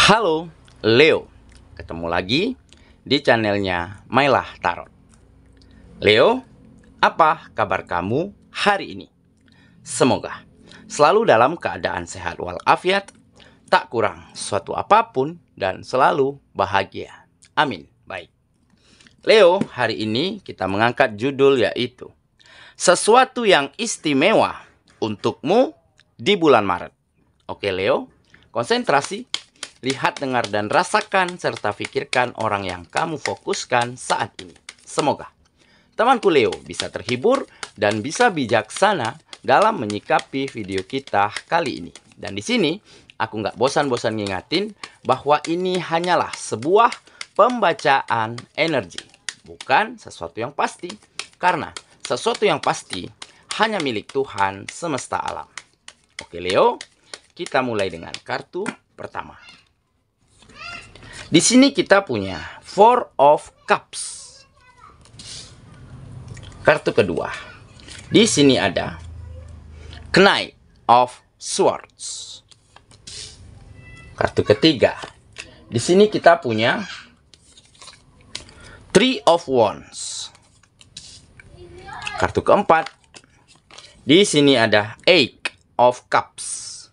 Halo Leo, ketemu lagi di channelnya Mailah Tarot. Leo, apa kabar kamu hari ini? Semoga selalu dalam keadaan sehat walafiat, tak kurang suatu apapun, dan selalu bahagia. Amin. Baik Leo, hari ini kita mengangkat judul yaitu sesuatu yang istimewa untukmu di bulan Maret. Oke Leo, konsentrasi. Lihat, dengar, dan rasakan, serta pikirkan orang yang kamu fokuskan saat ini. Semoga temanku Leo bisa terhibur dan bisa bijaksana dalam menyikapi video kita kali ini. Dan di sini, aku nggak bosan-bosan ngingatin bahwa ini hanyalah sebuah pembacaan energi, bukan sesuatu yang pasti. Karena sesuatu yang pasti hanya milik Tuhan semesta alam. Oke Leo, kita mulai dengan kartu pertama. Di sini kita punya Four of Cups. Kartu kedua. Di sini ada Knight of Swords. Kartu ketiga. Di sini kita punya Three of Wands. Kartu keempat. Di sini ada Eight of Cups.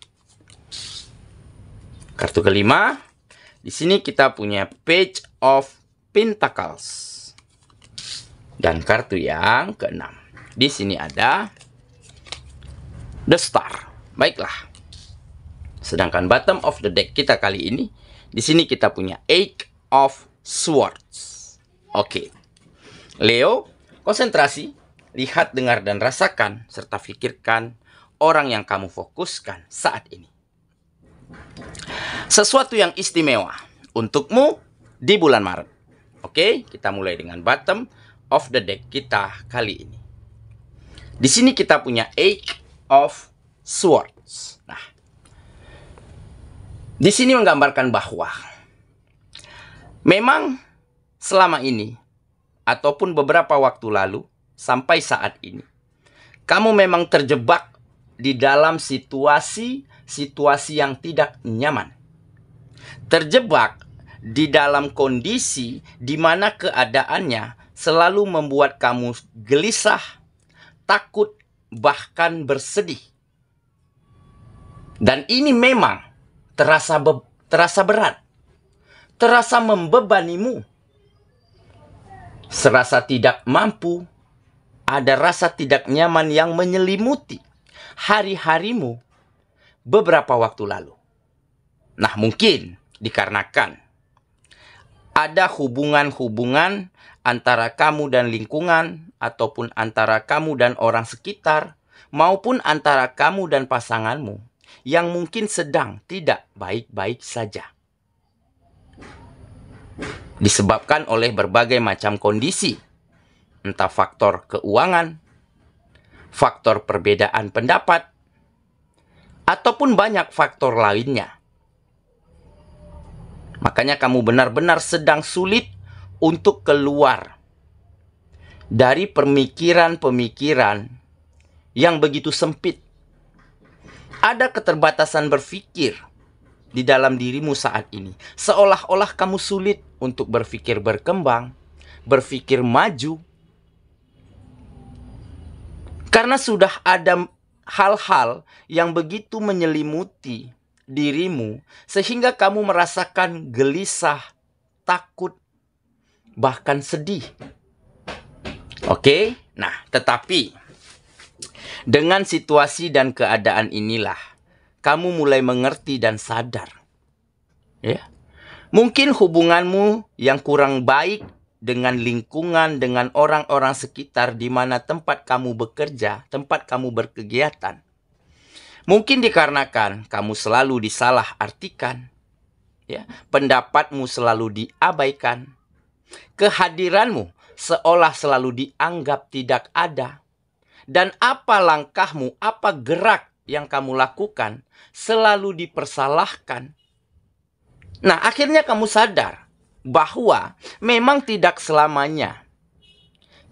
Kartu kelima. Di sini kita punya Page of Pentacles. Dan kartu yang keenam. Di sini ada The Star. Baiklah. Sedangkan bottom of the deck kita kali ini, di sini kita punya Eight of Swords. Oke. Leo, konsentrasi, lihat, dengar, dan rasakan, serta pikirkan orang yang kamu fokuskan saat ini. Sesuatu yang istimewa untukmu di bulan Maret. Oke, kita mulai dengan bottom of the deck kita kali ini. Di sini kita punya Eight of Swords. Nah, di sini menggambarkan bahwa memang selama ini ataupun beberapa waktu lalu sampai saat ini, kamu memang terjebak di dalam situasi yang tidak nyaman. Terjebak di dalam kondisi di mana keadaannya selalu membuat kamu gelisah, takut, bahkan bersedih. Dan ini memang terasa berat, terasa membebanimu, serasa tidak mampu, ada rasa tidak nyaman yang menyelimuti hari-harimu beberapa waktu lalu. Nah, mungkin dikarenakan ada hubungan-hubungan antara kamu dan lingkungan, ataupun antara kamu dan orang sekitar, maupun antara kamu dan pasanganmu yang mungkin sedang tidak baik-baik saja. Disebabkan oleh berbagai macam kondisi, entah faktor keuangan, faktor perbedaan pendapat, ataupun banyak faktor lainnya. Makanya kamu benar-benar sedang sulit untuk keluar dari pemikiran-pemikiran yang begitu sempit. Ada keterbatasan berpikir di dalam dirimu saat ini. Seolah-olah kamu sulit untuk berpikir berkembang, berpikir maju. Karena sudah ada hal-hal yang begitu menyelimuti dirimu, sehingga kamu merasakan gelisah, takut, bahkan sedih. Oke, nah tetapi dengan situasi dan keadaan inilah kamu mulai mengerti dan sadar. Ya, mungkin hubunganmu yang kurang baik dengan lingkungan, dengan orang-orang sekitar di mana tempat kamu bekerja, tempat kamu berkegiatan. Mungkin dikarenakan kamu selalu disalah-artikan, ya, pendapatmu selalu diabaikan, kehadiranmu seolah selalu dianggap tidak ada, dan apa langkahmu, apa gerak yang kamu lakukan selalu dipersalahkan. Nah, akhirnya kamu sadar bahwa memang tidak selamanya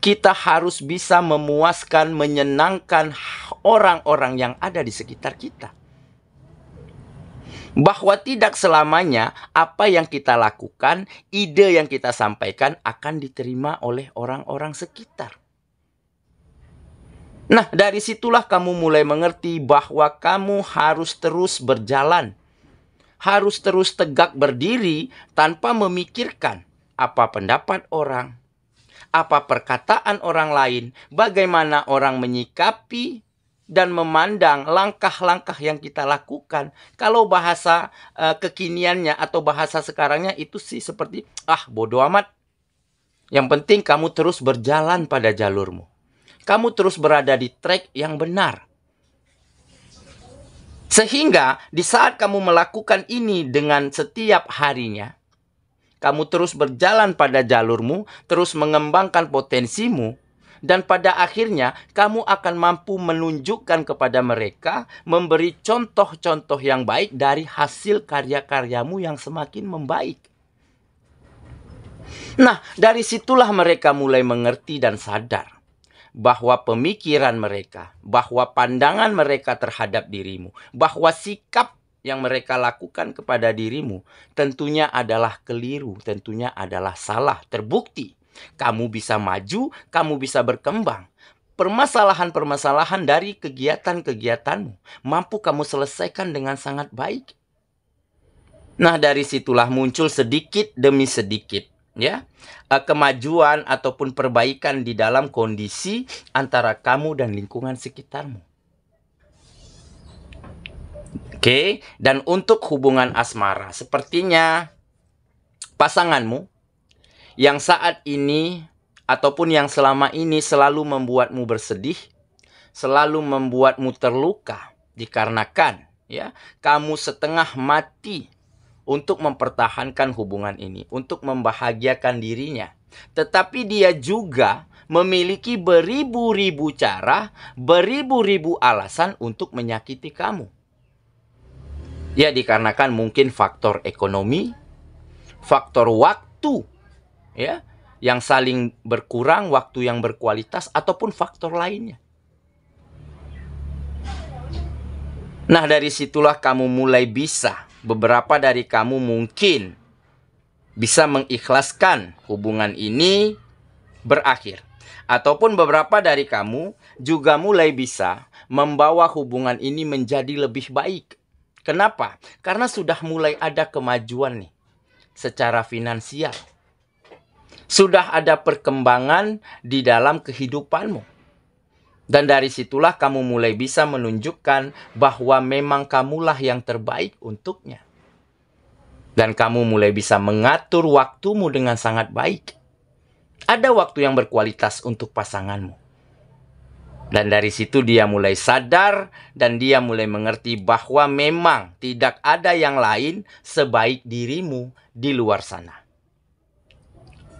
kita harus bisa memuaskan, menyenangkan orang-orang yang ada di sekitar kita. Bahwa tidak selamanya apa yang kita lakukan, ide yang kita sampaikan akan diterima oleh orang-orang sekitar. Nah, dari situlah kamu mulai mengerti bahwa kamu harus terus berjalan. Harus terus tegak berdiri tanpa memikirkan apa pendapat orang, apa perkataan orang lain, bagaimana orang menyikapi dan memandang langkah-langkah yang kita lakukan. Kalau bahasa kekiniannya atau bahasa sekarangnya itu sih seperti, bodo amat. Yang penting kamu terus berjalan pada jalurmu. Kamu terus berada di track yang benar. Sehingga di saat kamu melakukan ini dengan setiap harinya, kamu terus berjalan pada jalurmu, terus mengembangkan potensimu, dan pada akhirnya kamu akan mampu menunjukkan kepada mereka, memberi contoh-contoh yang baik dari hasil karya-karyamu yang semakin membaik. Nah, dari situlah mereka mulai mengerti dan sadar bahwa pemikiran mereka, bahwa pandangan mereka terhadap dirimu, bahwa sikap yang mereka lakukan kepada dirimu tentunya adalah keliru, tentunya adalah salah. Terbukti kamu bisa maju, kamu bisa berkembang. Permasalahan-permasalahan dari kegiatan-kegiatanmu mampu kamu selesaikan dengan sangat baik. Nah, dari situlah muncul sedikit demi sedikit, ya, kemajuan ataupun perbaikan di dalam kondisi antara kamu dan lingkungan sekitarmu. Oke, dan untuk hubungan asmara, sepertinya pasanganmu yang saat ini ataupun yang selama ini selalu membuatmu bersedih, selalu membuatmu terluka dikarenakan kamu setengah mati untuk mempertahankan hubungan ini, untuk membahagiakan dirinya. Tetapi dia juga memiliki beribu-ribu cara, beribu-ribu alasan untuk menyakiti kamu. Ya, dikarenakan mungkin faktor ekonomi, faktor waktu, yang saling berkurang, waktu yang berkualitas, ataupun faktor lainnya. Nah, dari situlah kamu mulai bisa, beberapa dari kamu mungkin bisa mengikhlaskan hubungan ini berakhir. Ataupun beberapa dari kamu juga mulai bisa membawa hubungan ini menjadi lebih baik. Kenapa? Karena sudah mulai ada kemajuan nih, secara finansial. Sudah ada perkembangan di dalam kehidupanmu. Dan dari situlah kamu mulai bisa menunjukkan bahwa memang kamulah yang terbaik untuknya. Dan kamu mulai bisa mengatur waktumu dengan sangat baik. Ada waktu yang berkualitas untuk pasanganmu. Dan dari situ dia mulai sadar dan dia mulai mengerti bahwa memang tidak ada yang lain sebaik dirimu di luar sana.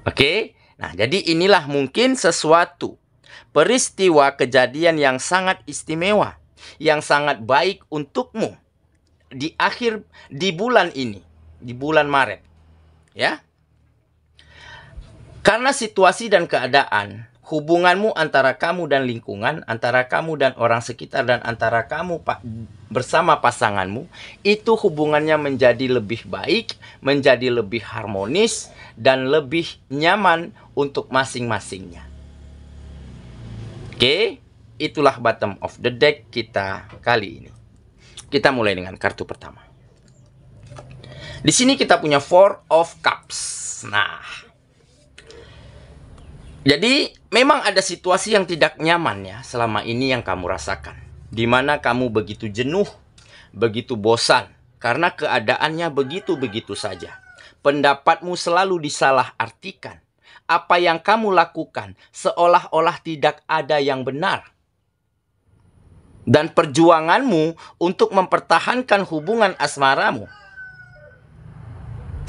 Oke? Nah, jadi inilah mungkin sesuatu peristiwa kejadian yang sangat istimewa, yang sangat baik untukmu di bulan ini, di bulan Maret. Ya. Karena situasi dan keadaan, hubunganmu antara kamu dan lingkungan, antara kamu dan orang sekitar, dan antara kamu bersama pasanganmu, itu hubungannya menjadi lebih baik, menjadi lebih harmonis, dan lebih nyaman untuk masing-masingnya. Oke, itulah bottom of the deck kita kali ini. Kita mulai dengan kartu pertama. Di sini kita punya Four of Cups. Nah, jadi memang ada situasi yang tidak nyaman ya selama ini yang kamu rasakan. Di mana kamu begitu jenuh, begitu bosan. Karena keadaannya begitu-begitu saja. Pendapatmu selalu disalahartikan. Apa yang kamu lakukan seolah-olah tidak ada yang benar. Dan perjuanganmu untuk mempertahankan hubungan asmaramu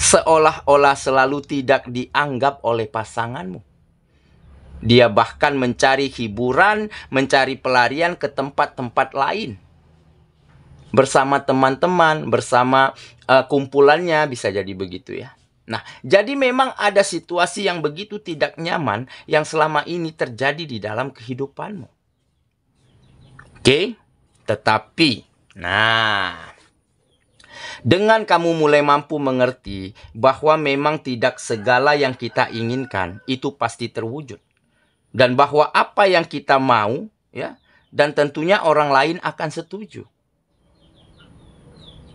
seolah-olah selalu tidak dianggap oleh pasanganmu. Dia bahkan mencari hiburan, mencari pelarian ke tempat-tempat lain. Bersama teman-teman, bersama kumpulannya, bisa jadi begitu ya. Nah, jadi memang ada situasi yang begitu tidak nyaman yang selama ini terjadi di dalam kehidupanmu. Oke? Tetapi, nah, Dengan kamu mulai mampu mengerti bahwa memang tidak segala yang kita inginkan itu pasti terwujud. Dan bahwa apa yang kita mau, ya, dan tentunya orang lain akan setuju.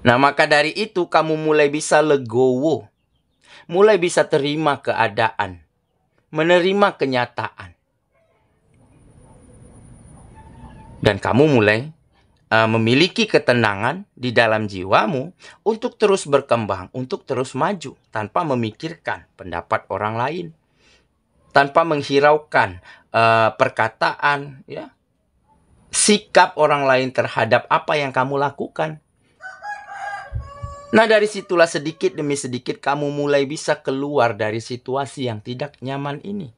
Nah, maka dari itu kamu mulai bisa legowo. Mulai bisa terima keadaan. Menerima kenyataan. Dan kamu mulai memiliki ketenangan di dalam jiwamu untuk terus berkembang, untuk terus maju tanpa memikirkan pendapat orang lain, tanpa menghiraukan perkataan, ya, sikap orang lain terhadap apa yang kamu lakukan. Nah, dari situlah sedikit demi sedikit kamu mulai bisa keluar dari situasi yang tidak nyaman ini.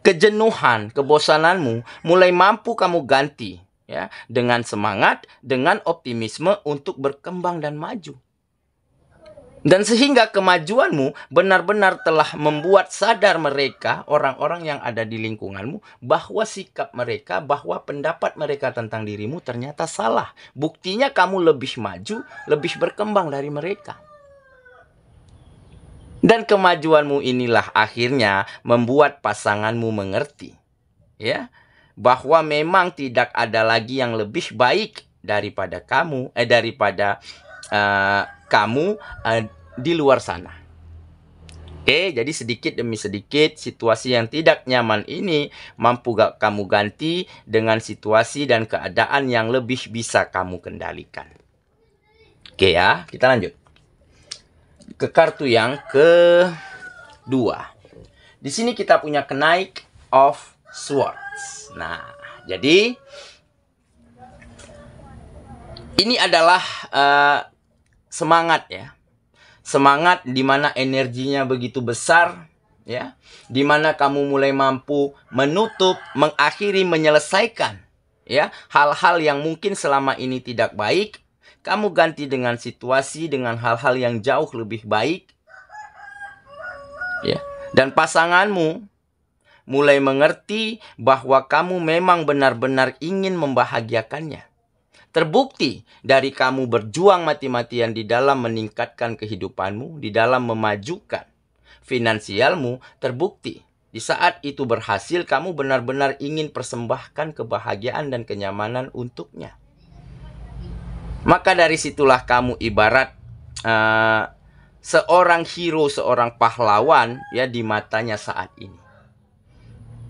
Kejenuhan, kebosananmu mulai mampu kamu ganti, ya, dengan semangat, dengan optimisme untuk berkembang dan maju. Dan sehingga kemajuanmu benar-benar telah membuat sadar mereka, orang-orang yang ada di lingkunganmu, bahwa sikap mereka, bahwa pendapat mereka tentang dirimu ternyata salah. Buktinya kamu lebih maju, lebih berkembang dari mereka. Dan kemajuanmu inilah akhirnya membuat pasanganmu mengerti, ya, bahwa memang tidak ada lagi yang lebih baik daripada kamu, di luar sana. Oke, jadi sedikit demi sedikit situasi yang tidak nyaman ini mampu kamu ganti dengan situasi dan keadaan yang lebih bisa kamu kendalikan. Oke ya, kita lanjut ke kartu yang kedua. Di sini kita punya Knight of Swords. Nah, jadi ini adalah semangat, ya. Semangat di mana energinya begitu besar, ya. Di mana kamu mulai mampu menutup, mengakhiri, menyelesaikan, ya, hal-hal yang mungkin selama ini tidak baik. Kamu ganti dengan situasi, dengan hal-hal yang jauh lebih baik, ya. Dan pasanganmu mulai mengerti bahwa kamu memang benar-benar ingin membahagiakannya. Terbukti dari kamu berjuang mati-matian di dalam meningkatkan kehidupanmu, di dalam memajukan finansialmu, terbukti. Di saat itu berhasil, kamu benar-benar ingin persembahkan kebahagiaan dan kenyamanan untuknya. Maka dari situlah kamu ibarat seorang hero, seorang pahlawan, ya, di matanya saat ini.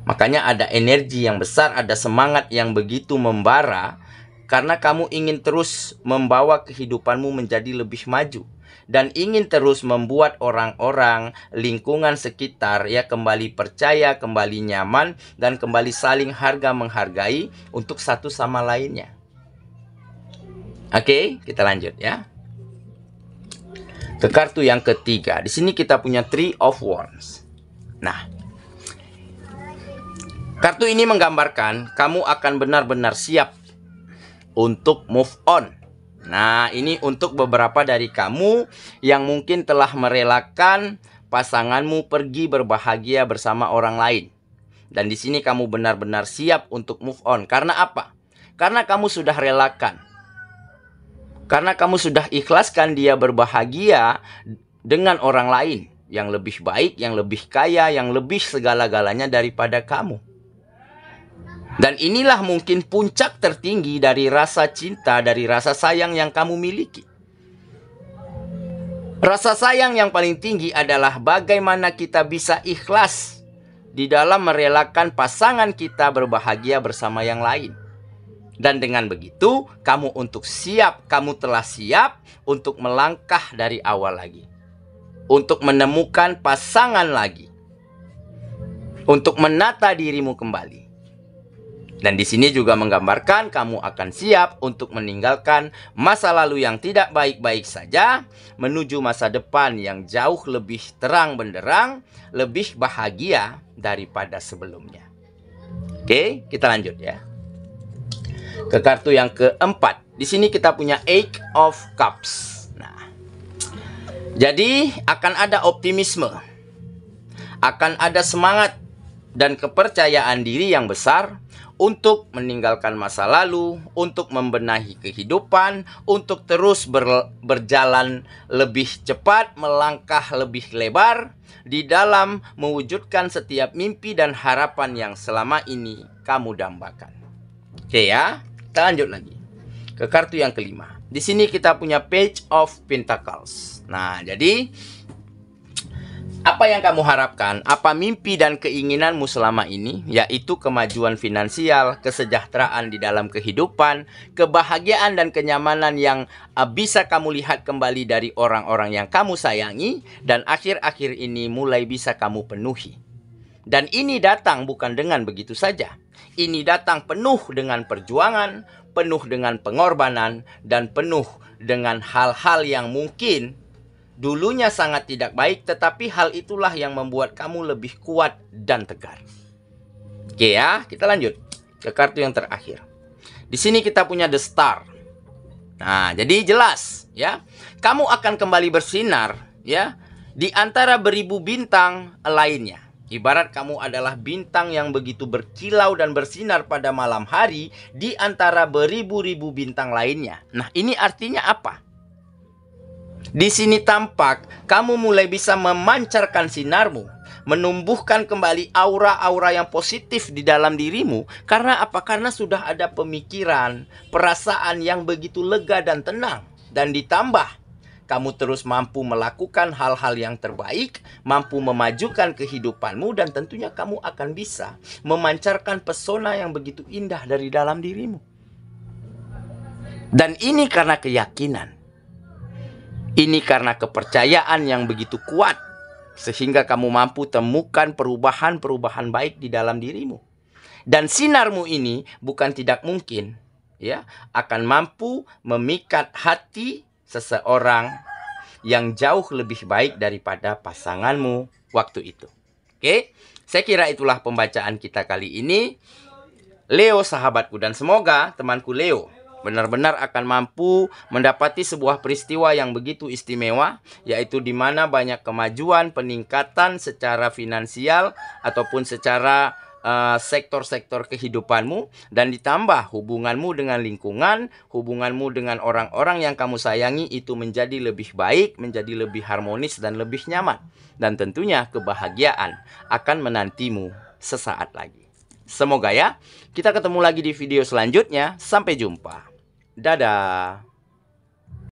Makanya ada energi yang besar, ada semangat yang begitu membara, karena kamu ingin terus membawa kehidupanmu menjadi lebih maju. Dan ingin terus membuat orang-orang, lingkungan sekitar, ya, kembali percaya, kembali nyaman, dan kembali saling harga menghargai untuk satu sama lainnya. Oke, kita lanjut ya. Ke kartu yang ketiga. Di sini kita punya Three of Wands. Nah, kartu ini menggambarkan kamu akan benar-benar siap untuk move on. Nah, ini untuk beberapa dari kamu yang mungkin telah merelakan pasanganmu pergi berbahagia bersama orang lain. Dan di sini kamu benar-benar siap untuk move on. Karena apa? Karena kamu sudah relakan. Karena kamu sudah ikhlaskan dia berbahagia dengan orang lain yang lebih baik, yang lebih kaya, yang lebih segala-galanya daripada kamu. Dan inilah mungkin puncak tertinggi dari rasa cinta, dari rasa sayang yang kamu miliki. Rasa sayang yang paling tinggi adalah bagaimana kita bisa ikhlas di dalam merelakan pasangan kita berbahagia bersama yang lain. Dan dengan begitu, kamu telah siap untuk melangkah dari awal lagi. Untuk menemukan pasangan lagi. Untuk menata dirimu kembali. Dan di sini juga menggambarkan kamu akan siap untuk meninggalkan masa lalu yang tidak baik-baik saja, menuju masa depan yang jauh lebih terang benderang, lebih bahagia daripada sebelumnya. Oke, kita lanjut ya. Ke kartu yang keempat. Di sini kita punya Eight of Cups. Nah, jadi akan ada optimisme, akan ada semangat dan kepercayaan diri yang besar untuk meninggalkan masa lalu, untuk membenahi kehidupan, untuk terus berjalan lebih cepat, melangkah lebih lebar di dalam mewujudkan setiap mimpi dan harapan yang selama ini kamu dambakan. Oke ya, kita lanjut lagi ke kartu yang kelima. Di sini kita punya Page of Pentacles. Nah, jadi apa yang kamu harapkan, apa mimpi dan keinginanmu selama ini, yaitu kemajuan finansial, kesejahteraan di dalam kehidupan, kebahagiaan dan kenyamanan yang bisa kamu lihat kembali dari orang-orang yang kamu sayangi, dan akhir-akhir ini mulai bisa kamu penuhi. Dan ini datang bukan dengan begitu saja. Ini datang penuh dengan perjuangan, penuh dengan pengorbanan, dan penuh dengan hal-hal yang mungkin dulunya sangat tidak baik, tetapi hal itulah yang membuat kamu lebih kuat dan tegar. Oke ya, kita lanjut ke kartu yang terakhir. Di sini kita punya The Star. Nah, jadi jelas ya, kamu akan kembali bersinar ya di antara beribu bintang lainnya. Ibarat kamu adalah bintang yang begitu berkilau dan bersinar pada malam hari di antara beribu-ribu bintang lainnya. Nah, ini artinya apa? Di sini tampak kamu mulai bisa memancarkan sinarmu, menumbuhkan kembali aura-aura yang positif di dalam dirimu. Karena apa? Karena sudah ada pemikiran, perasaan yang begitu lega dan tenang. Dan ditambah, kamu terus mampu melakukan hal-hal yang terbaik, mampu memajukan kehidupanmu, dan tentunya kamu akan bisa memancarkan pesona yang begitu indah dari dalam dirimu. Dan ini karena keyakinan. Ini karena kepercayaan yang begitu kuat, sehingga kamu mampu temukan perubahan-perubahan baik di dalam dirimu. Dan sinarmu ini bukan tidak mungkin ya akan mampu memikat hati seseorang yang jauh lebih baik daripada pasanganmu waktu itu. Oke, saya kira itulah pembacaan kita kali ini, Leo sahabatku, dan semoga temanku Leo benar-benar akan mampu mendapati sebuah peristiwa yang begitu istimewa, yaitu di mana banyak kemajuan, peningkatan secara finansial ataupun secara sektor-sektor kehidupanmu, dan ditambah hubunganmu dengan lingkungan, hubunganmu dengan orang-orang yang kamu sayangi itu menjadi lebih baik, menjadi lebih harmonis dan lebih nyaman. Dan tentunya kebahagiaan akan menantimu sesaat lagi. Semoga ya, kita ketemu lagi di video selanjutnya. Sampai jumpa. Dadah.